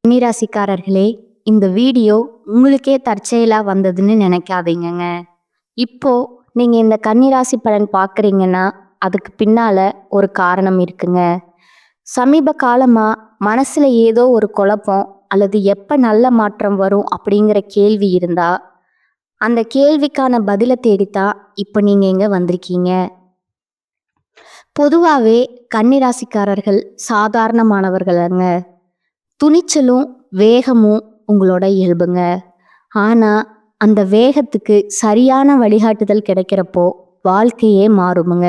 கன்னிராசிக்காரர்களே, இந்த வீடியோ உங்களுக்கே தற்செயலா வந்ததுன்னு நினைக்காதீங்கங்க. இப்போ நீங்க இந்த கன்னிராசி பலன் பார்க்குறீங்கன்னா, அதுக்கு பின்னால ஒரு காரணம் இருக்குங்க. சமீப காலமா மனசுல ஏதோ ஒரு குழப்பம் அல்லது எப்ப நல்ல மாற்றம் வரும் அப்படிங்கிற கேள்வி இருந்தா, அந்த கேள்விக்கான பதில தேடித்தான் இப்ப நீங்க இங்க வந்திருக்கீங்க. பொதுவாவே கன்னிராசிக்காரர்கள் சாதாரணமானவர்கள்ங்க. துணிச்சலும் வேகமும் உங்களோட இயல்புங்க. ஆனா அந்த வேகத்துக்கு சரியான வழிகாட்டுதல் கிடைக்கிறப்போ வாழ்க்கையே மாறுமுங்க.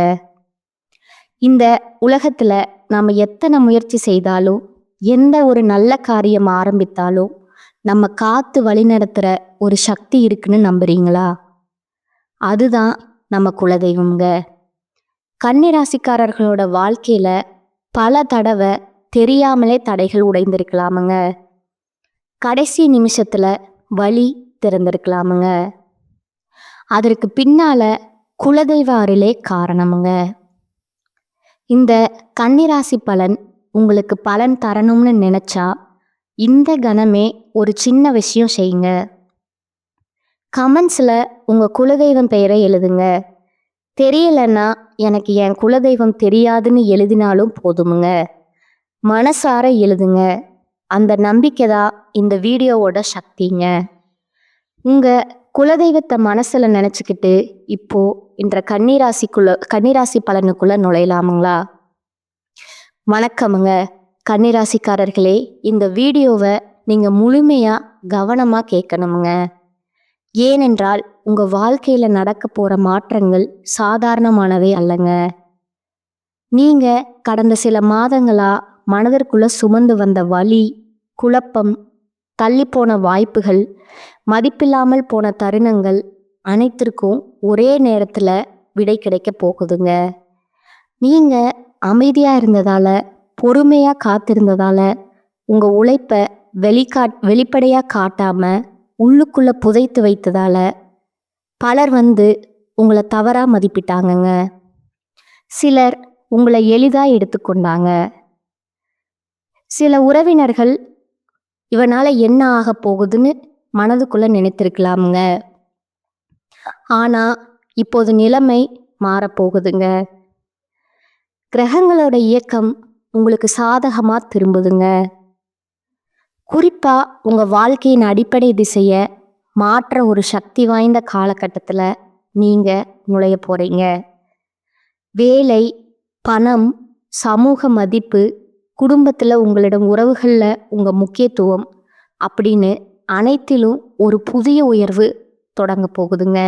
இந்த உலகத்துல நாம எத்தனை முயற்சி செய்தாலும், எந்த ஒரு நல்ல காரியம் ஆரம்பித்தாலும் நம்ம காத்து வழிநடத்துற ஒரு சக்தி இருக்குன்னு நம்புறீங்களா? அதுதான் நம்ம குலதெய்வம்ங்க. கன்னிராசிக்காரர்களோட வாழ்க்கையில பல தடவை தெரியாமலே தடைகள் உடைந்திருக்கலாமுங்க. கடைசி நிமிஷத்துல வழி திறந்திருக்கலாமுங்க. அதற்கு பின்னால குலதெய்வ அருளே காரணமுங்க. இந்த கன்னிராசி பலன் உங்களுக்கு பலன் தரணும்னு நினைச்சா இந்த கணமே ஒரு சின்ன விஷயம் செய்யுங்க. கமெண்ட்ஸ்ல உங்க குலதெய்வம் பெயரை எழுதுங்க. தெரியலன்னா எனக்கு என் குலதெய்வம் தெரியாதுன்னு எழுதினாலும் போதுமுங்க. மனசார எழுதுங்க. அந்த நம்பிக்கை தான் இந்த வீடியோவோட சக்திங்க. உங்க குலதெய்வத்தை மனசுல நினைச்சுக்கிட்டு இப்போ இன்ற கன்னிராசி பலனுக்குள்ள நுழையலாமுங்களா? வணக்கமுங்க கன்னிராசிக்காரர்களே, இந்த வீடியோவை நீங்க முழுமையா கவனமா கேட்கணுமுங்க. ஏனென்றால் உங்க வாழ்க்கையில நடக்க போற மாற்றங்கள் சாதாரணமானவே அல்லங்க. நீங்க கடந்த சில மாதங்களா மனதிற்குள்ள சுமந்து வந்த வலி, குழப்பம், தள்ளிப்போன வாய்ப்புகள், மதிப்பில்லாமல் போன தருணங்கள் அனைத்திற்கும் ஒரே நேரத்துல விடை கிடைக்க போகுதுங்க. நீங்க அமைதியா இருந்ததால, பொறுமையா காத்திருந்ததால, உங்க உழைப்ப வெளிப்படையா காட்டாம உள்ளுக்குள்ள புதைத்து வைத்ததால பலர் உங்களை தவறா மதிப்பிட்டாங்கங்க. சிலர் உங்களை எளிதா எடுத்துக்கொண்டாங்க. சில உறவினர்கள் இவனால என்ன ஆக போகுதுன்னு மனதுக்குள்ள நினைத்திருக்கலாமுங்க. ஆனா இப்போது நிலைமை மாறப்போகுதுங்க. கிரகங்களோட இயக்கம் உங்களுக்கு சாதகமா திரும்புதுங்க. குறிப்பா உங்க வாழ்க்கையின் அடிப்படை திசைய மாற்ற ஒரு சக்தி வாய்ந்த காலகட்டத்துல நீங்க நுழைய போறீங்க. வேலை, பணம், சமூக மதிப்பு, குடும்பத்துல உங்களிடம் உறவுகள்ல உங்க முக்கியத்துவம் அப்படின்னு அனைத்திலும் ஒரு புதிய உயர்வு தொடங்க போகுதுங்க.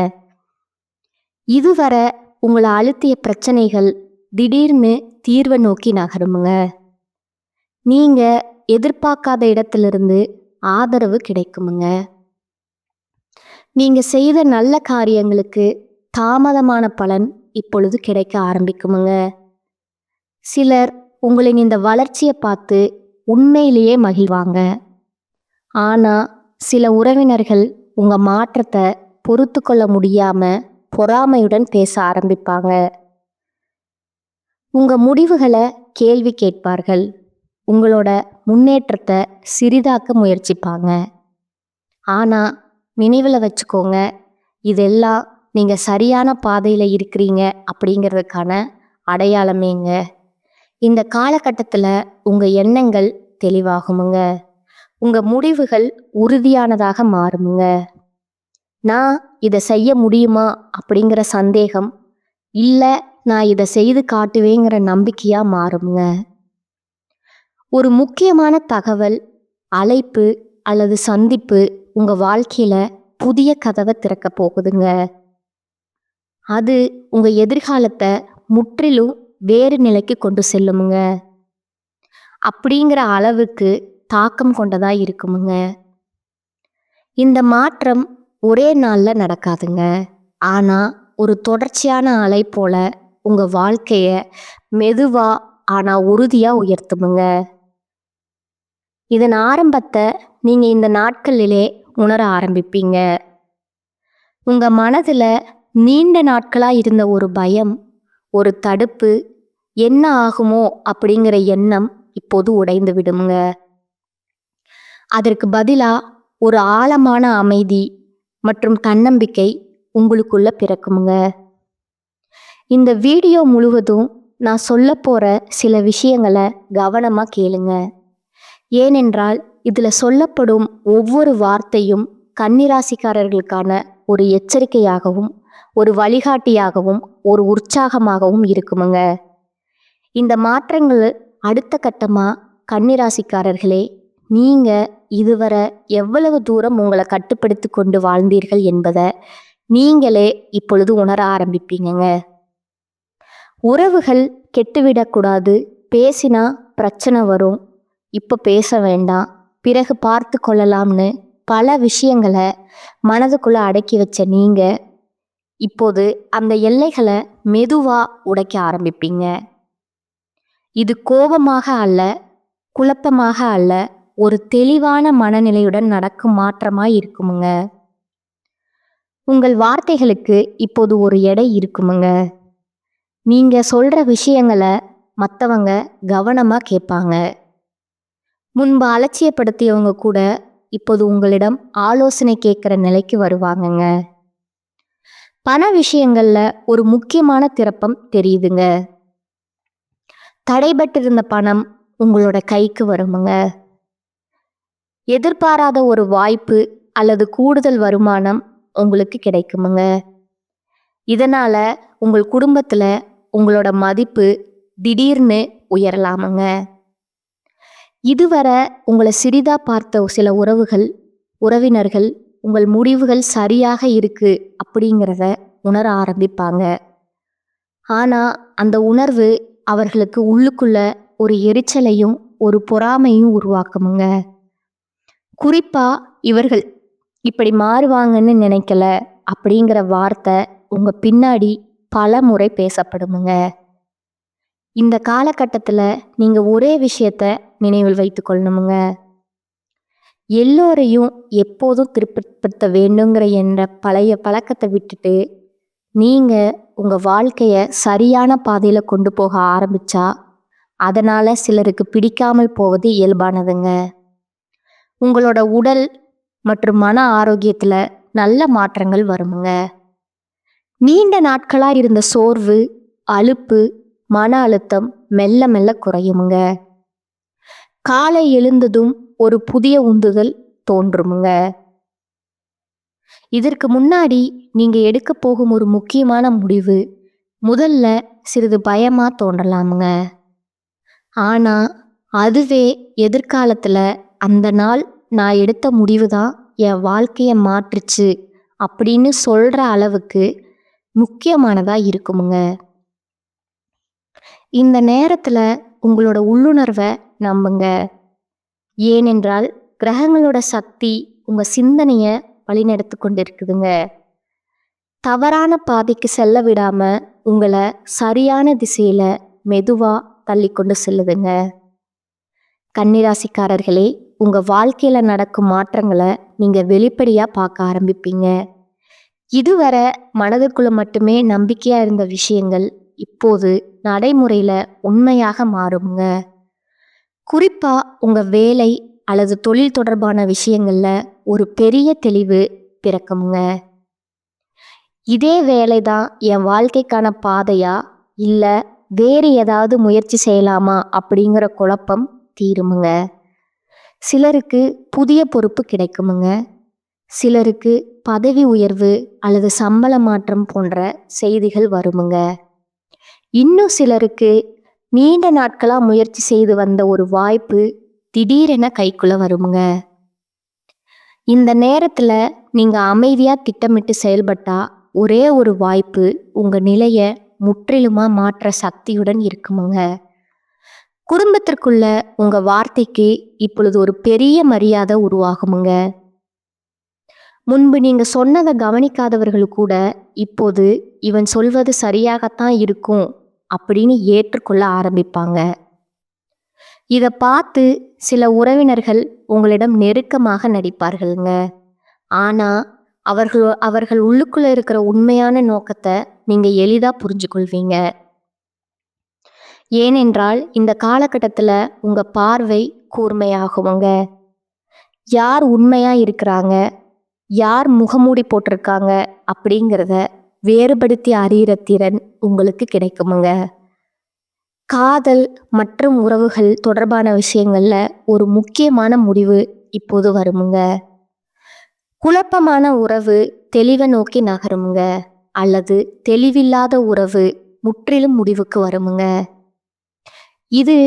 இதுவரை உங்களை அழுத்திய பிரச்சனைகள் திடீர்னு தீர்வை நோக்கி நகருமுங்க. நீங்க எதிர்பார்க்காத இடத்திலிருந்து ஆதரவு கிடைக்குமுங்க. நீங்க செய்த நல்ல காரியங்களுக்கு தாமதமான பலன் இப்பொழுது கிடைக்க ஆரம்பிக்குமுங்க. சிலர் உங்களின் இந்த வளர்ச்சியை பார்த்து உண்மையிலேயே மகிழ்வாங்க. ஆனா சில உறவினர்கள் உங்க மாற்றத்தை பொறுத்து கொள்ள முடியாம பொறாமையுடன் பேச ஆரம்பிப்பாங்க. உங்க முடிவுகளை கேள்வி கேட்பார்கள். உங்களோட முன்னேற்றத்தை சிறிதாக்க முயற்சிப்பாங்க. ஆனா நினைவில் வச்சுக்கோங்க, இதெல்லாம் நீங்க சரியான பாதையில இருக்கிறீங்க அப்படிங்கிறதுக்கான அடையாளமேங்க. இந்த காலகட்டத்துல உங்க எண்ணங்கள் தெளிவாகுமுங்க. உங்க முடிவுகள் உறுதியானதாக மாறுமுங்க. நான் இதை செய்ய முடியுமா அப்படிங்கிற சந்தேகம் இல்லை, நான் இதை செய்து காட்டுவேங்கிற நம்பிக்கையா மாறுமுங்க. ஒரு முக்கியமான தகவல், அழைப்பு அல்லது சந்திப்பு உங்க வாழ்க்கையில புதிய கதவை திறக்க போகுதுங்க. அது உங்க எதிர்காலத்தை முற்றிலும் வேறு நிலைக்கு கொண்டு செல்லுமுங்க. அப்படிங்கிற அளவுக்கு தாக்கம் கொண்டதா இருக்குமுங்க. இந்த மாற்றம் ஒரே நாள்ல நடக்காதுங்க. ஆனா ஒரு தொடர்ச்சியான அலை போல உங்க வாழ்க்கைய மெதுவா ஆனா உறுதியா உயர்த்துமுங்க. இதன் ஆரம்பத்தை நீங்க இந்த நாட்களிலே உணர ஆரம்பிப்பீங்க. உங்க மனதுல நீண்ட நாட்களா இருந்த ஒரு பயம், ஒரு தடுப்பு, என்ன ஆகுமோ அப்படிங்கிற எண்ணம் இப்போது உடைந்து விடுமுங்க. அதற்கு பதிலா ஒரு ஆழமான அமைதி மற்றும் தன்னம்பிக்கை உங்களுக்குள்ள பிறக்குமுங்க. இந்த வீடியோ முழுவதும் நான் சொல்லப் போற சில விஷயங்களை கவனமா கேளுங்க. ஏனென்றால் இதுல சொல்லப்படும் ஒவ்வொரு வார்த்தையும் கன்னிராசிக்காரர்களுக்கான ஒரு எச்சரிக்கையாகவும், ஒரு வழிகாட்டியாகவும், ஒரு உற்சாகமாகவும் இருக்குமுங்க. இந்த மாற்றங்கள் அடுத்த கட்டமா கன்னிராசிக்காரர்களே, நீங்க இதுவரை எவ்வளவு தூரம் உங்களை கட்டுப்படுத்தி கொண்டு வாழ்ந்தீர்கள் என்பதை நீங்களே இப்பொழுது உணர ஆரம்பிப்பீங்கங்க. உறவுகள் கெட்டுவிடக்கூடாது, பேசினா பிரச்சனை வரும், இப்போ பேச வேண்டாம், பிறகு பார்த்து கொள்ளலாம்னு பல விஷயங்களை மனதுக்குள்ள அடக்கி வச்ச நீங்க இப்போது அந்த எல்லைகளை மெதுவா உடைக்க ஆரம்பிப்பீங்க. இது கோபமாக அல்ல, குழப்பமாக அல்ல, ஒரு தெளிவான மனநிலையுடன் நடக்கும் மாற்றமாய் இருக்குமுங்க. உங்கள் வார்த்தைகளுக்கு இப்போது ஒரு எடை இருக்குமுங்க. நீங்க சொல்ற விஷயங்களை மற்றவங்க கவனமா கேட்பாங்க. முன்பு அலட்சியப்படுத்தியவங்க கூட இப்போது உங்களிடம் ஆலோசனை கேட்குற நிலைக்கு வருவாங்கங்க. பண விஷயங்கள்ல ஒரு முக்கியமான திருப்பம் தெரியுதுங்க. தடைபட்டிருந்த பணம் உங்களோட கைக்கு வருமுங்க. எதிர்பாராத ஒரு வாய்ப்பு அல்லது கூடுதல் வருமானம் உங்களுக்கு கிடைக்குமுங்க. இதனால உங்கள் குடும்பத்துல உங்களோட மதிப்பு திடீர்னு உயரலாமுங்க. இதுவரை உங்களை சிறிதா பார்த்த சில உறவினர்கள் உங்கள் முடிவுகள் சரியாக இருக்கு அப்படிங்கிறத உணர ஆரம்பிப்பாங்க. ஆனா அந்த உணர்வு அவர்களுக்கு உள்ளுக்குள்ள ஒரு எரிச்சலையும் ஒரு பொறாமையும் உருவாக்குமுங்க. குறிப்பா இவர்கள் இப்படி மாறுவாங்கன்னு நினைக்கல அப்படிங்கிற வார்த்தை உங்க பின்னாடி பல முறை பேசப்படுமுங்க. இந்த காலகட்டத்தில் நீங்க ஒரே விஷயத்த நினைவில் வைத்து கொள்ளணுமுங்க. எல்லோரையும் எப்போதும் திருப்திப்படுத்த வேண்டுங்கிற என்ற பழைய பழக்கத்தை விட்டுட்டு நீங்க உங்க வாழ்க்கைய சரியான பாதையில கொண்டு போக ஆரம்பிச்சா அதனால சிலருக்கு பிடிக்காமல் போவது இயல்பானதுங்க. உங்களோட உடல் மற்றும் மன ஆரோக்கியத்துல நல்ல மாற்றங்கள் வருமுங்க. நீண்ட நாட்களா இருந்த சோர்வு, அலுப்பு, மன அழுத்தம் மெல்ல மெல்ல குறையுமுங்க. காலை எழுந்ததும் ஒரு புதிய உந்துதல் தோன்றுமுங்க. இதற்கு முன்னாடி நீங்க எடுக்க போகும் ஒரு முக்கியமான முடிவு முதல்ல சிறிது பயமா தோன்றலாமுங்க. ஆனா அதுவே எதிர்காலத்துல அந்த நாள் நான் எடுத்த முடிவு தான் என் வாழ்க்கையை மாற்றுச்சு அப்படின்னு சொல்ற அளவுக்கு முக்கியமானதா இருக்குமுங்க. இந்த நேரத்துல உங்களோட உள்ளுணர்வை நம்புங்க. ஏனென்றால் கிரகங்களோட சக்தி உங்க சிந்தனைய வழிநடத்தி கொண்டிருக்குதுங்க. தவறான பாதைக்கு செல்ல விடாம உங்களை சரியான திசையில மெதுவா தள்ளி கொண்டு செல்லுதுங்க. கன்னிராசிக்காரர்களே, உங்க வாழ்க்கையில நடக்கும் மாற்றங்களை நீங்க வெளிப்படையா பார்க்க ஆரம்பிப்பீங்க. இதுவரை மனதுக்குள்ள மட்டுமே நம்பிக்கையா இருந்த விஷயங்கள் இப்போது நடைமுறையில உண்மையாக மாறுங்க. குறிப்பா உங்க வேலை அல்லது தொழில் தொடர்பான விஷயங்கள்ல ஒரு பெரிய தெளிவு பிறக்குங்க. இதே வேலைதான் என் வாழ்க்கைக்கான பாதையா இல்ல வேறு ஏதாவது முயற்சி செய்யலாமா அப்படிங்கிற குழப்பம் தீருமுங்க. சிலருக்கு புதிய பொறுப்பு கிடைக்குமுங்க. சிலருக்கு பதவி உயர்வு அல்லது சம்பள மாற்றம் போன்ற செய்திகள் வருமுங்க. இன்னும் சிலருக்கு நீண்ட நாட்களா முயற்சி செய்து வந்த ஒரு வாய்ப்பு திடீரென கைக்குள்ள வருமுங்க. இந்த நேரத்துல நீங்க அமைதியா திட்டமிட்டு செயல்பட்டா ஒரே ஒரு வாய்ப்பு உங்க நிலைய முற்றிலுமா மாற்ற சக்தியுடன் இருக்குமுங்க. குடும்பத்திற்குள்ள உங்க வார்த்தைக்கு இப்பொழுது ஒரு பெரிய மரியாதை உருவாகுமுங்க. முன்பு நீங்க சொன்னதை கவனிக்காதவர்கள் கூட இப்போது இவன் சொல்வது சரியாகத்தான் இருக்கும் அப்படின்னு ஏற்றுக்கொள்ள ஆரம்பிப்பாங்க. இதை பார்த்து சில உறவினர்கள் உங்களிடம் நெருக்கமாக நடிப்பார்களுங்க. ஆனா அவர்கள் உள்ளுக்குள்ள இருக்கிற உண்மையான நோக்கத்தை நீங்க எளிதா புரிஞ்சு கொள்வீங்க. ஏனென்றால் இந்த காலகட்டத்துல உங்க பார்வை கூர்மையாகுங்க. யார் உண்மையா இருக்கிறாங்க, யார் முகமூடி போட்டிருக்காங்க அப்படிங்கிறத வேறுபடுத்தி அறியிற திறன் உங்களுக்கு கிடைக்குமுங்க. காதல் மற்றும் உறவுகள் தொடர்பான விஷயங்கள்ல ஒரு முக்கியமான முடிவு இப்போது வருமுங்க. குழப்பமான உறவு தெளிவை நோக்கி நகருமுங்க, அல்லது தெளிவில்லாத உறவு முற்றிலும் முடிவுக்கு வருமுங்க. இது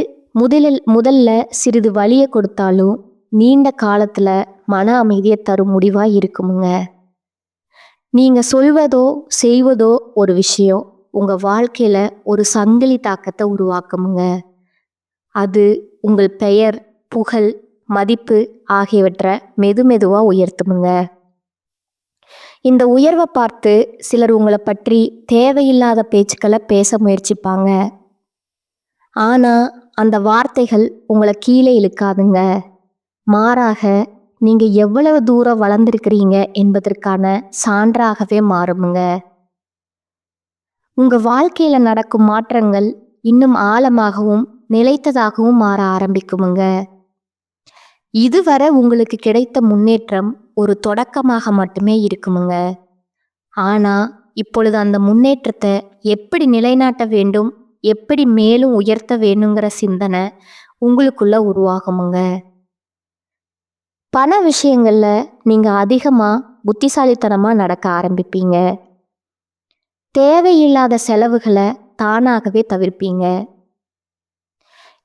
முதல்ல சிறிது வலியை கொடுத்தாலும் நீண்ட காலத்துல மன அமைதியை தரும் முடிவா இருக்குமுங்க. நீங்க சொல்வதோ செய்வதோ ஒரு விஷயம் உங்க வாழ்க்கையில ஒரு சங்கிலி தாக்கத்தை உருவாக்குமுங்க. அது உங்கள் பெயர், புகழ், மதிப்பு ஆகியவற்றை மெதுவா உயர்த்துமுங்க. இந்த உயர்வை பார்த்து சிலர் உங்களை பற்றி தேவையில்லாத பேச்சுக்களை பேச முயற்சிப்பாங்க. ஆனா அந்த வார்த்தைகள் உங்களை கீழே இழுக்காதுங்க. மாறாக நீங்க எவ்வளவு தூரம் வளர்ந்திருக்கிறீங்க என்பதற்கான சான்றாகவே மாறுமுங்க. உங்க வாழ்க்கையில நடக்கும் மாற்றங்கள் இன்னும் ஆழமாகவும் நிலைத்ததாகவும் மாற ஆரம்பிக்குமுங்க. இதுவரை உங்களுக்கு கிடைத்த முன்னேற்றம் ஒரு தொடக்கமாக மட்டுமே இருக்குமுங்க. ஆனா இப்பொழுது அந்த முன்னேற்றத்தை எப்படி நிலைநாட்ட வேண்டும், எப்படி மேலும் உயர்த்த வேணுங்கிற சிந்தனை உங்களுக்குள்ள உருவாகுமுங்க. பண விஷயங்கள்ல நீங்க அதிகமா புத்திசாலித்தனமா நடக்க ஆரம்பிப்பீங்க. தேவையில்லாத செலவுகளை தானாகவே தவிர்ப்பீங்க.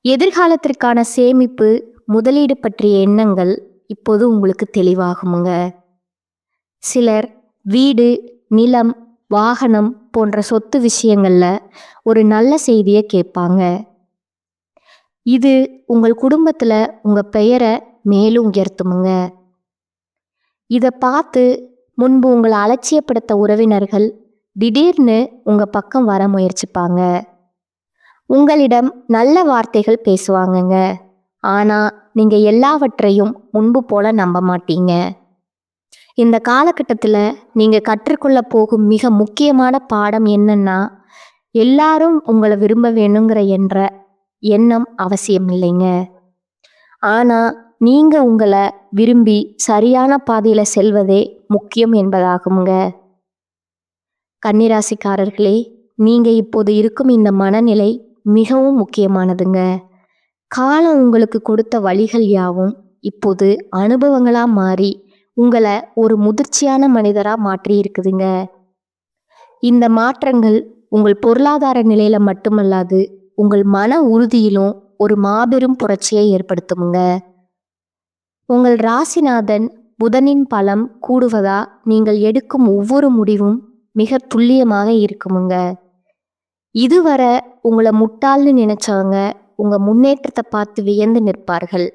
எதிர்காலத்திற்கான சேமிப்பு, முதலீடு பற்றிய எண்ணங்கள் இப்போது உங்களுக்கு தெளிவாகுமுங்க. சிலர் வீடு, நிலம், வாகனம் போன்ற சொத்து விஷயங்கள்ல ஒரு நல்ல செய்தியை கேட்பாங்க. இது உங்கள் குடும்பத்துல உங்க பெயரை மேலும் உயர்த்துமுங்க. இதை பார்த்து முன்பு உங்களை அலட்சியப்படுத்த உறவினர்கள் திடீர்னு உங்க பக்கம் வர முயற்சிப்பாங்க. உங்களிடம் நல்ல வார்த்தைகள் பேசுவாங்கங்க. ஆனா நீங்க எல்லாவற்றையும் முன்பு போல நம்ப மாட்டீங்க. இந்த காலகட்டத்தில் நீங்க கற்றுக்கொள்ள போகும் மிக முக்கியமான பாடம் என்னன்னா, எல்லாரும் உங்களை விரும்ப வேணுங்கிற எண்ணம் அவசியம் இல்லைங்க. ஆனா நீங்க உங்களை விரும்பி சரியான பாதையில செல்வதே முக்கியம் என்பதாகுங்க. கன்னிராசிக்காரர்களே, நீங்க இப்போது இருக்கும் இந்த மனநிலை மிகவும் முக்கியமானதுங்க. காலம் உங்களுக்கு கொடுத்த வழிகள் யாவும் இப்போது அனுபவங்களா மாறி உங்களை ஒரு முதிர்ச்சியான மனிதரா மாற்றி இருக்குதுங்க. இந்த மாற்றங்கள் உங்கள் பொருளாதார நிலையில மட்டுமல்லாது உங்கள் மன உறுதியிலும் ஒரு மாபெரும் புரட்சியை ஏற்படுத்துமுங்க. உங்கள் ராசிநாதன் புதனின் பலம் கூடுவதா நீங்கள் எடுக்கும் ஒவ்வொரு முடிவும் மிக துல்லியமாக இருக்குமுங்க. இதுவரை உங்களை முட்டாள்னு நினைச்சவங்க உங்க முன்னேற்றத்தை பார்த்து வியந்து நிற்பார்கள்.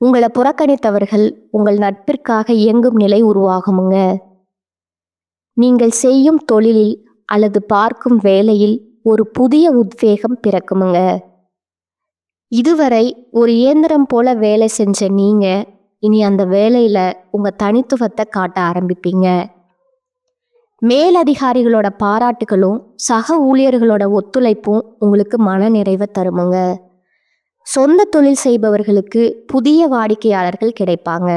உங்களை புறக்கணித்தவர்கள் உங்கள் நட்பிற்காக இயங்கும் நிலை உருவாகுமுங்க. நீங்கள் செய்யும் தொழிலில் அல்லது பார்க்கும் வேலையில் ஒரு புதிய உத்வேகம் பிறக்குமுங்க. இதுவரை ஒரு இயந்திரம் போல வேலை செஞ்ச நீங்க இனி அந்த வேலையில உங்க தனித்துவத்தை காட்ட ஆரம்பிப்பீங்க. மேலதிகாரிகளோட பாராட்டுகளும் சக ஊழியர்களோட ஒத்துழைப்பும் உங்களுக்கு மன நிறைவை தருமுங்க. சொந்த தொழில் செய்பவர்களுக்கு புதிய வாடிக்கையாளர்கள் கிடைப்பாங்க.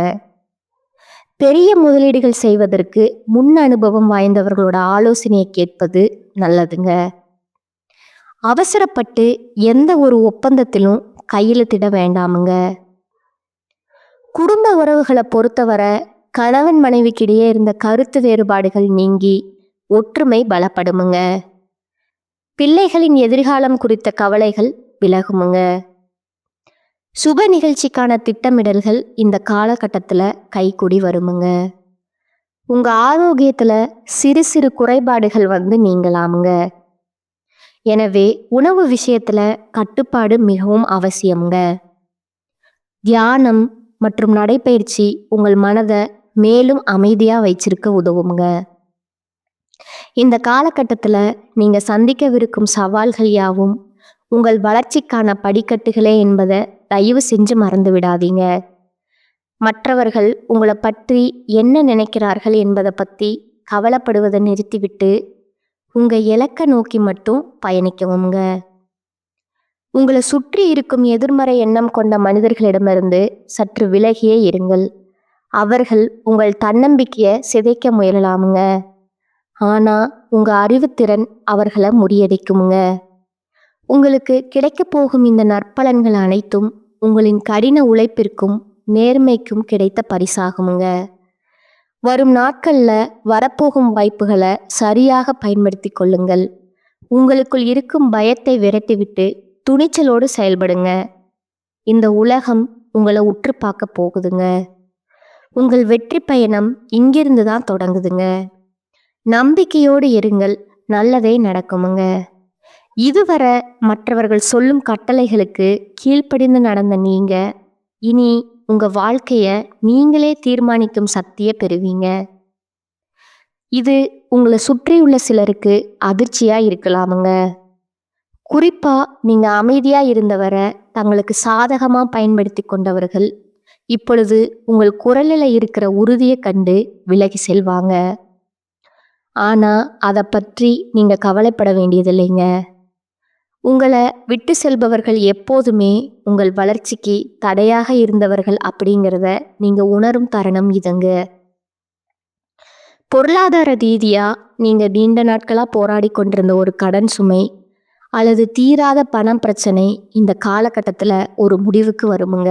பெரிய முதலீடுகள் செய்வதற்கு முன் அனுபவம் வாய்ந்தவர்களோட ஆலோசனையை கேட்பது நல்லதுங்க. அவசரப்பட்டு எந்த ஒரு ஒப்பந்தத்திலும் கையெழுத்திட வேண்டாமுங்க. குடும்ப உறவுகளை பொறுத்தவரை கணவன் மனைவிக்கிடையே இருந்த கருத்து வேறுபாடுகள் நீங்கி ஒற்றுமை பலப்படுமுங்க. பிள்ளைகளின் எதிர்காலம் குறித்த கவலைகள் விலகுமுங்க. சுப நிகழ்ச்சிக்கான திட்டமிடல்கள் இந்த காலகட்டத்தில் கைகூடி வருமுங்க. உங்க ஆரோக்கியத்துல சிறு சிறு குறைபாடுகள் நீங்களாமுங்க. எனவே உணவு விஷயத்துல கட்டுப்பாடு மிகவும் அவசியம்ங்க. தியானம் மற்றும் நடைப்பயிற்சி உங்கள் மனதை மேலும் அமைதியா வச்சிருக்க உதவுங்க. இந்த காலகட்டத்தில் நீங்க சந்திக்கவிருக்கும் சவால்கள் யாவும் உங்கள் வளர்ச்சிக்கான படிக்கட்டுகளே என்பதை தயவு செஞ்சு மறந்து விடாதீங்க. மற்றவர்கள் உங்களை பற்றி என்ன நினைக்கிறார்கள் என்பதை பற்றி கவலைப்படுவதை நிறுத்திவிட்டு உங்க இலக்கை நோக்கி மட்டும் பயணிக்கவுங்க. உங்களை சுற்றி இருக்கும் எதிர்மறை எண்ணம் கொண்ட மனிதர்களிடமிருந்து சற்று விலகியே இருங்கள். அவர்கள் உங்கள் தன்னம்பிக்கையை சிதைக்க முயலலாமுங்க. ஆனா உங்க அறிவுத்திறன் அவர்களை முறியடிக்குமுங்க. உங்களுக்கு கிடைக்கப் போகும் இந்த நற்பலன்கள் அனைத்தும் உங்களின் கடின உழைப்பிற்கும் நேர்மைக்கும் கிடைத்த பரிசாகுமுங்க. வரும் நாட்கள்ல வரப்போகும் வாய்ப்புகளை சரியாக பயன்படுத்தி கொள்ளுங்கள். உங்களுக்குள் இருக்கும் பயத்தை விரட்டிவிட்டு துணிச்சலோடு செயல்படுங்க. இந்த உலகம் உங்களை உற்று பார்க்க போகுதுங்க. உங்கள் வெற்றி பயணம் இங்கிருந்து தான் தொடங்குதுங்க. நம்பிக்கையோடு இருங்கள், நல்லதே நடக்குமுங்க. இதுவரை மற்றவர்கள் சொல்லும் கட்டளைகளுக்கு கீழ்ப்படிந்து நடந்த நீங்க இனி உங்க வாழ்க்கைய நீங்களே தீர்மானிக்கும் சக்தியை பெறுவீங்க. இது உங்களை சுற்றியுள்ள சிலருக்கு அதிர்ச்சியா இருக்கலாமுங்க. குறிப்பா நீங்க அமைதியா இருந்தவரை தங்களுக்கு சாதகமா பயன்படுத்தி கொண்டவர்கள் இப்பொழுது உங்கள் குரலில் இருக்கிற உறுதியை கண்டு விலகி செல்வாங்க. ஆனா அதை பற்றி நீங்க கவலைப்பட வேண்டியதில்லைங்க. உங்களை விட்டு செல்பவர்கள் எப்போதுமே உங்கள் வளர்ச்சிக்கு தடையாக இருந்தவர்கள் அப்படிங்கிறத நீங்க உணரும் தருணம் இதுங்க. பொருளாதார ரீதியா நீங்க நீண்ட நாட்களா போராடி கொண்டிருந்த ஒரு கடன் சுமை அல்லது தீராத பணம் பிரச்சனை இந்த காலகட்டத்தில் ஒரு முடிவுக்கு வருமுங்க.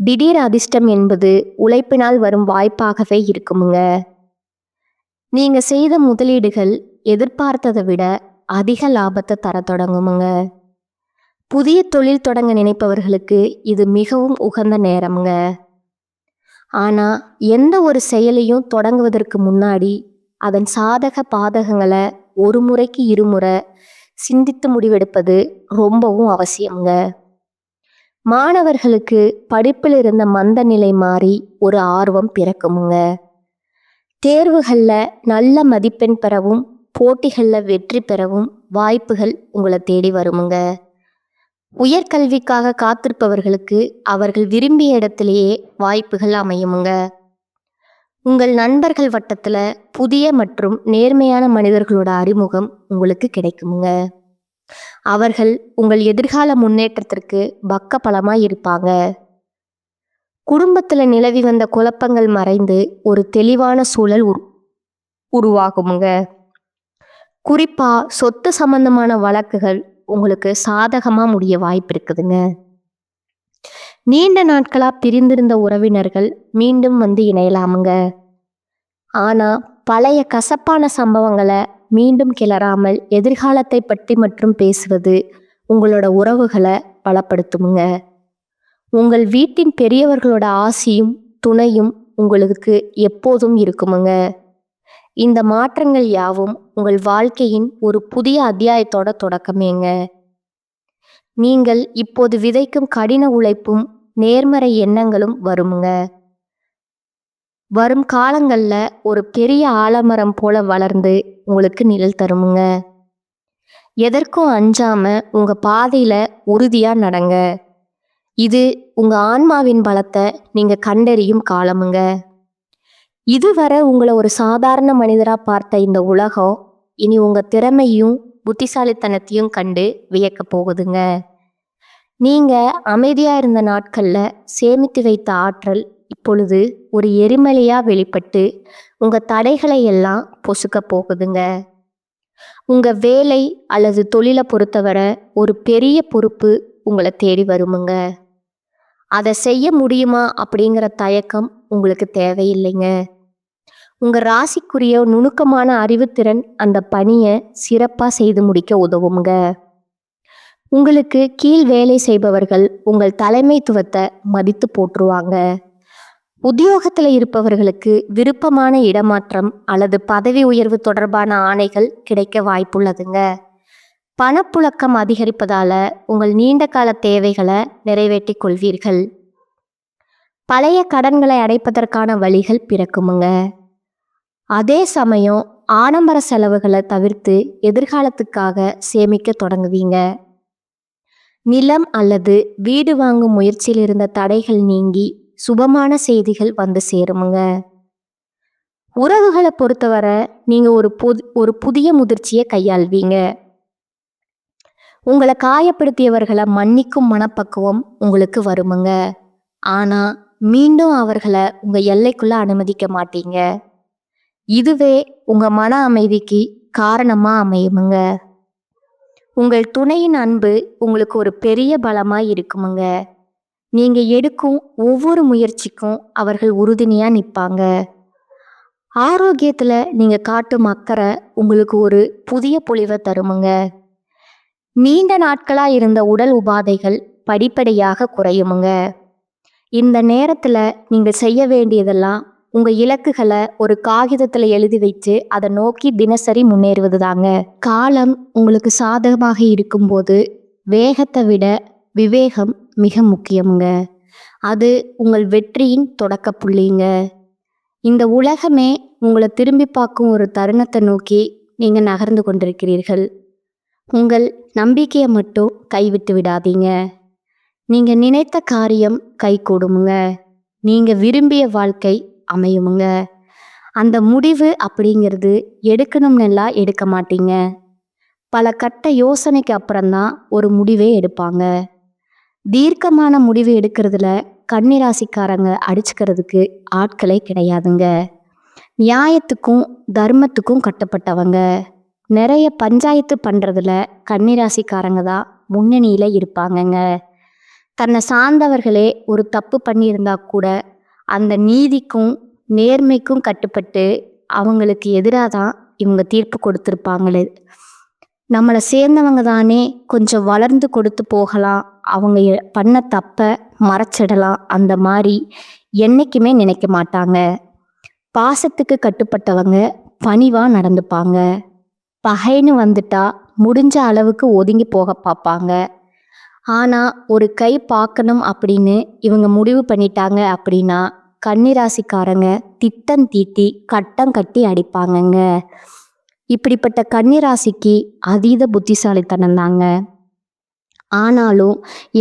திடீர் அதிர்ஷ்டம் என்பது உழைப்பினால் வரும் வாய்ப்பாகவே இருக்குமுங்க. நீங்க செய்த முதலீடுகள் எதிர்பார்த்ததை விட அதிக லாபத்தை தர தொடங்குமுங்க. புதிய தொழில் தொடங்க நினைப்பவர்களுக்கு இது மிகவும் உகந்த நேரமுங்க. ஆனா எந்த ஒரு செயலையும் தொடங்குவதற்கு முன்னாடி அதன் சாதக பாதகங்களை ஒரு முறைக்கு இருமுறை சிந்தித்து முடிவெடுப்பது ரொம்பவும் அவசியமுங்க. மாணவர்களுக்கு படிப்பில் இருந்த மந்த நிலை மாறி ஒரு ஆர்வம் பிறக்குமுங்க. தேர்வுகளில் நல்ல மதிப்பெண் பெறவும் போட்டிகளில் வெற்றி பெறவும் வாய்ப்புகள் உங்களை தேடி வருமுங்க. உயர்கல்விக்காக காத்திருப்பவர்களுக்கு அவர்கள் விரும்பிய இடத்திலேயே வாய்ப்புகள் அமையுமுங்க. உங்கள் நண்பர்கள் வட்டத்தில் புதிய மற்றும் நேர்மையான மனிதர்களோட அறிமுகம் உங்களுக்கு கிடைக்குமுங்க. அவர்கள் உங்கள் எதிர்கால முன்னேற்றத்திற்கு பக்கபலமாய் இருப்பாங்க. குடும்பத்தில் நிலவி வந்த குழப்பங்கள் மறைந்து ஒரு தெளிவான சூழல் உருவாகுமுங்க. குறிப்பா சொத்து சம்பந்தமான வழக்குகள் உங்களுக்கு சாதகமா முடிய வாய்ப்பு இருக்குதுங்க. நீண்ட நாட்களா பிரிந்திருந்த உறவினர்கள் மீண்டும் வந்து இணையலாமுங்க. ஆனா பழைய கசப்பான சம்பவங்களை மீண்டும் கிளறாமல் எதிர்காலத்தை பற்றி மற்றும் பேசுவது உங்களோட உறவுகளை பலப்படுத்துமுங்க. உங்கள் வீட்டின் பெரியவர்களோட ஆசியும் துணையும் உங்களுக்கு எப்போதும் இருக்குமுங்க. இந்த மாற்றங்கள் யாவும் உங்கள் வாழ்க்கையின் ஒரு புதிய அத்தியாயத்தோட தொடக்கமேங்க. நீங்கள் இப்போது விதைக்கும் கடின உழைப்பும் நேர்மறை எண்ணங்களும் வருமுங்க. வரும் காலங்களில் ஒரு பெரிய ஆலமரம் போல வளர்ந்து உங்களுக்கு நிழல் தருமுங்க. எதற்கும் அஞ்சாம உங்க பாதையில உறுதியா நடங்க. இது உங்க ஆன்மாவின் பலத்தை நீங்க கண்டறியும் காலமுங்க. இதுவரை உங்களை ஒரு சாதாரண மனிதரா பார்த்த இந்த உலகம் இனி உங்க திறமையும் புத்திசாலித்தனத்தையும் கண்டு வியக்க போகுதுங்க. நீங்க அமைதியா இருந்த நாட்கள்ல சேமித்து வைத்த ஆற்றல் இப்பொழுது ஒரு எரிமலையா வெளிப்பட்டு உங்க தடைகளை எல்லாம் பொசுக்க போகுதுங்க. உங்க வேலை அல்லது தொழிலை பொறுத்தவரை ஒரு பெரிய பொறுப்பு உங்களை தேடி வருமுங்க. அதை செய்ய முடியுமா அப்படிங்கிற தயக்கம் உங்களுக்கு தேவையில்லைங்க. உங்க ராசிக்குரிய நுணுக்கமான அறிவுத்திறன் அந்த பணியை சிறப்பா செய்து முடிக்க உதவுங்க. உங்களுக்கு கீழ் வேலை செய்பவர்கள் உங்கள் தலைமைத்துவத்தை மதித்து போற்றுவாங்க. உத்தியோகத்தில் இருப்பவர்களுக்கு விருப்பமான இடமாற்றம் அல்லது பதவி உயர்வு தொடர்பான ஆணைகள் கிடைக்க வாய்ப்புள்ளதுங்க. பணப்புழக்கம் அதிகரிப்பதால உங்கள் நீண்ட கால தேவைகளை நிறைவேற்றிக் கொள்வீர்கள். பழைய கடன்களை அடைப்பதற்கான வழிகள் பிறக்குமுங்க. அதே சமயம் ஆடம்பர செலவுகளை தவிர்த்து எதிர்காலத்துக்காக சேமிக்க தொடங்குவீங்க. நிலம் அல்லது வீடு வாங்கும் முயற்சியில் இருந்த தடைகள் நீங்கி சுபமான செய்திகள் வந்து சேருமுங்க. உறவுகளை பொறுத்தவரை நீங்க ஒரு புதிய முதிர்ச்சியை கையாள்வீங்க. உங்களை காயப்படுத்தியவர்களை மன்னிக்கும் மனப்பக்குவம் உங்களுக்கு வருமுங்க. ஆனா மீண்டும் அவர்களை உங்க எல்லைக்குள்ள அனுமதிக்க மாட்டீங்க. இதுவே உங்க மன அமைதிக்கு காரணமா அமையுமுங்க. உங்கள் துணையின் அன்பு உங்களுக்கு ஒரு பெரிய பலமா இருக்குமுங்க. நீங்க எடுக்கும் ஒவ்வொரு முயற்சிக்கும் அவர்கள் உறுதுணையா நிற்பாங்க. ஆரோக்கியத்துல நீங்க காட்டும் அக்கறை உங்களுக்கு ஒரு புதிய பொலிவை தருமுங்க. நீண்ட நாட்களா இருந்த உடல் உபாதைகள் படிப்படியாக குறையுமுங்க. இந்த நேரத்துல நீங்க செய்ய வேண்டியதெல்லாம் உங்க இலக்குகளை ஒரு காகிதத்துல எழுதி வச்சு அதை நோக்கி தினசரி முன்னேறுவது தாங்க. காலம் உங்களுக்கு சாதகமாக இருக்கும்போது வேகத்தை விட விவேகம் மிக முக்கியமுங்க. அது உங்கள் வெற்றியின் தொடக்க புள்ளிங்க. இந்த உலகமே உங்களை திரும்பி பார்க்கும் ஒரு தருணத்தை நோக்கி நீங்க நகர்ந்து கொண்டிருக்கிறீர்கள். உங்கள் நம்பிக்கையை மட்டும் கைவிட்டு விடாதீங்க. நீங்க நினைத்த காரியம் கைகூடுமுங்க. நீங்க விரும்பிய வாழ்க்கை அமையுமுங்க. அந்த முடிவு அப்படிங்கிறது எடுக்கணும்னுலாம் எடுக்க மாட்டீங்க. பல கட்ட யோசனைக்கு அப்புறம்தான் ஒரு முடிவே எடுப்பாங்க. தீர்க்கமான முடிவு எடுக்கிறதுல கன்னிராசிக்காரங்க அடிச்சுக்கிறதுக்கு ஆட்களே கிடையாதுங்க. நியாயத்துக்கும் தர்மத்துக்கும் கட்டப்பட்டவங்க. நிறைய பஞ்சாயத்து பண்ணுறதுல கன்னிராசிக்காரங்க தான் முன்னணியில் இருப்பாங்கங்க. தன்னை சார்ந்தவர்களே ஒரு தப்பு பண்ணியிருந்தா கூட அந்த நீதிக்கும் நேர்மைக்கும் கட்டுப்பட்டு அவங்களுக்கு எதிராக தான் இவங்க தீர்ப்பு கொடுத்துருப்பாங்களே. நம்மளை சேர்ந்தவங்க தானே கொஞ்சம் வளர்ந்து கொடுத்து போகலாம், அவங்க பண்ண தப்பை மறைச்சிடலாம், அந்த மாதிரி என்றைக்குமே நினைக்க மாட்டாங்க. பாசத்துக்கு கட்டுப்பட்டவங்க பணிவாக நடந்துப்பாங்க. பகைன்னு வந்துட்டா முடிஞ்ச அளவுக்கு ஒதுங்கி போக பார்ப்பாங்க. ஆனால் ஒரு கை பார்க்கணும் அப்படின்னு இவங்க முடிவு பண்ணிட்டாங்க அப்படின்னா கன்னிராசிக்காரங்க திட்டம் தீட்டி கட்டம் கட்டி அடிப்பாங்கங்க. இப்படிப்பட்ட கன்னிராசிக்கு அதீத புத்திசாலித்தனம் தாங்க. ஆனாலும்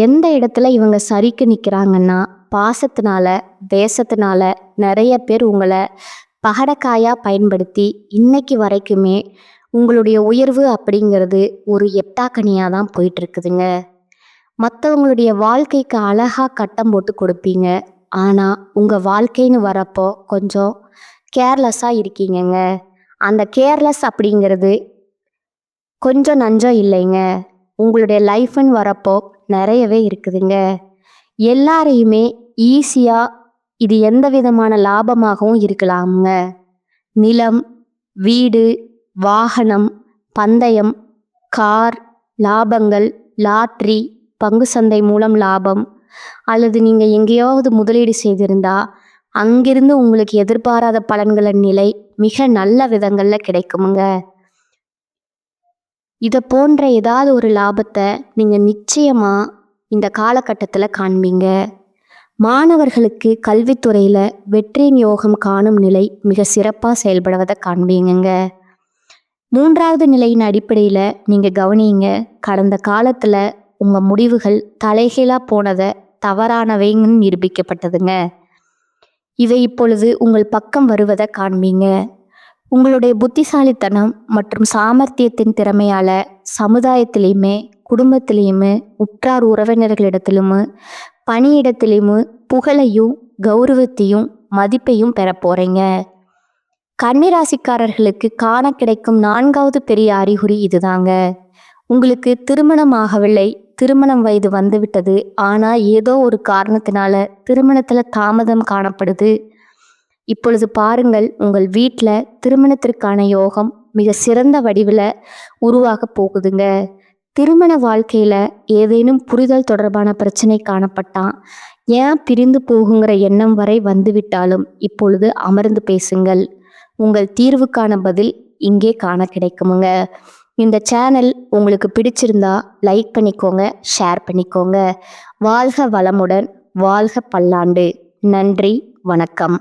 எந்த இடத்துல இவங்க சரிக்கு நிற்கிறாங்கன்னா பாசத்தினால தேசத்தினால நிறைய பேர் உங்களை பகடக்காயாக பயன்படுத்தி இன்னைக்கு வரைக்குமே உங்களுடைய உயர்வு அப்படிங்கிறது ஒரு எட்டாக்கனியாக தான் போயிட்டுருக்குதுங்க. மற்றவங்களுடைய வாழ்க்கைக்கு அழகாக கட்டம் போட்டு கொடுப்பீங்க. ஆனால் உங்கள் வாழ்க்கைன்னு வரப்போ கொஞ்சம் கேர்லெஸ்ஸாக இருக்கீங்கங்க. அந்த கேர்லெஸ் அப்படிங்கிறது கொஞ்சம் நஞ்சம் இல்லைங்க. உங்களுடைய லைஃப்னு வரப்போ நிறையவே இருக்குதுங்க. எல்லாரையுமே ஈஸியாக இது எந்த விதமான லாபமாகவும் இருக்கலாமுங்க. நிலம், வீடு, வாகனம், பந்தயம், கார், லாபங்கள், லாட்ரி, பங்கு சந்தை மூலம் லாபம், அல்லது நீங்கள் எங்கேயாவது முதலீடு செய்திருந்தா அங்கிருந்து உங்களுக்கு எதிர்பாராத பலன்களின் நிலை மிக நல்ல விதங்களில் கிடைக்குமுங்க. இதை போன்ற ஏதாவது ஒரு லாபத்தை நீங்கள் நிச்சயமாக இந்த காலகட்டத்தில் காண்பீங்க. மாணவர்களுக்கு கல்வித்துறையில் வெற்றியின் யோகம் காணும் நிலை மிக சிறப்பாக செயல்படுவதை காண்பீங்க. 3வது நிலையின் அடிப்படையில் நீங்கள் கவனிங்க. கடந்த காலத்தில் உங்கள் முடிவுகள் தலைகீழாக போனதை தவறானவைங்கன்னு நிரூபிக்கப்பட்டதுங்க. இவை இப்பொழுது உங்கள் பக்கம் வருவதை காண்பீங்க. உங்களுடைய புத்திசாலித்தனம் மற்றும் சாமர்த்தியத்தின் திறமையால் சமுதாயத்திலையுமே குடும்பத்திலையுமே உற்றார் உறவினர்களிடத்திலுமே பணியிடத்திலையுமே புகழையும் கௌரவத்தையும் மதிப்பையும் பெற போகிறீங்க. கன்னிராசிக்காரர்களுக்கு காண கிடைக்கும் 4வது பெரிய அறிகுறி இதுதாங்க. உங்களுக்கு திருமணம் ஆகவில்லை, திருமணம் வயது வந்துவிட்டது, ஆனால் ஏதோ ஒரு காரணத்தினால திருமணத்தில் தாமதம் காணப்படுது. இப்பொழுது பாருங்கள், உங்கள் வீட்டில் திருமணத்திற்கான யோகம் மிக சிறந்த வடிவில் உருவாக போகுதுங்க. திருமண வாழ்க்கையில் ஏதேனும் புரிதல் தொடர்பான பிரச்சனை காணப்பட்டால் ஏன் பிரிந்து போகுங்கிற எண்ணம் வரை வந்துவிட்டாலும் இப்பொழுது அமர்ந்து பேசுங்கள். உங்கள் தீர்வுக்கான பதில் இங்கே காண கிடைக்குமுங்க. இந்த சேனல் உங்களுக்கு பிடிச்சிருந்தா லைக் பண்ணிக்கோங்க, ஷேர் பண்ணிக்கோங்க. வாழ்க வளமுடன், வாழ்க பல்லாண்டு. நன்றி, வணக்கம்.